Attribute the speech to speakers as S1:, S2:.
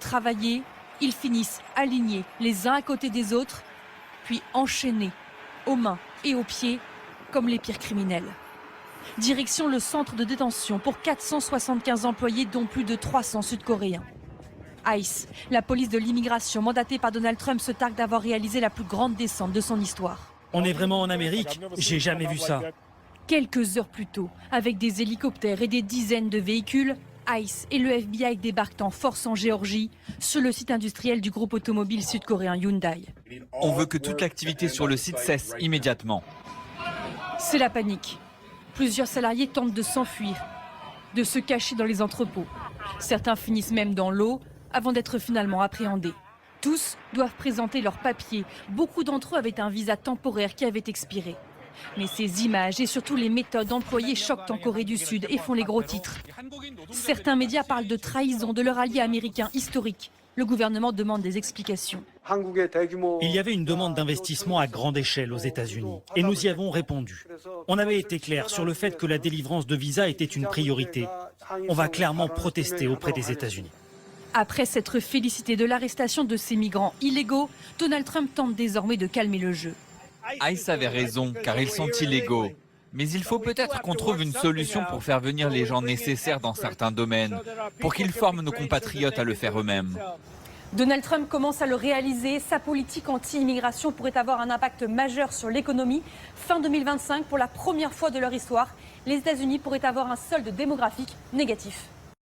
S1: travailler, ils finissent alignés les uns à côté des autres, puis enchaînés aux mains et aux pieds comme les pires criminels. Direction le centre de détention pour 475 employés, dont plus de 300 Sud-Coréens. ICE, la police de l'immigration mandatée par Donald Trump, se targue d'avoir réalisé la plus grande descente de son histoire.
S2: On est vraiment en Amérique, j'ai jamais vu ça.
S1: Quelques heures plus tôt, avec des hélicoptères et des dizaines de véhicules, ICE et le FBI débarquent en force en Géorgie, sur le site industriel du groupe automobile sud-coréen Hyundai.
S3: On veut que toute l'activité sur le site cesse immédiatement.
S1: C'est la panique. Plusieurs salariés tentent de s'enfuir, de se cacher dans les entrepôts. Certains finissent même dans l'eau avant d'être finalement appréhendés. Tous doivent présenter leurs papiers. Beaucoup d'entre eux avaient un visa temporaire qui avait expiré. Mais ces images et surtout les méthodes employées choquent en Corée du Sud et font les gros titres. Certains médias parlent de trahison de leur allié américain historique. Le gouvernement demande des explications.
S2: Il y avait une demande d'investissement à grande échelle aux États-Unis et nous y avons répondu. On avait été clair sur le fait que la délivrance de visas était une priorité. On va clairement protester auprès des États-Unis.
S1: Après s'être félicité de l'arrestation de ces migrants illégaux, Donald Trump tente désormais de calmer le jeu.
S3: ICE avait raison, car ils sont illégaux. Mais il faut peut-être qu'on trouve une solution pour faire venir les gens nécessaires dans certains domaines, pour qu'ils forment nos compatriotes à le faire eux-mêmes.
S1: Donald Trump commence à le réaliser. Sa politique anti-immigration pourrait avoir un impact majeur sur l'économie. Fin 2025, pour la première fois de leur histoire, les États-Unis pourraient avoir un solde démographique négatif.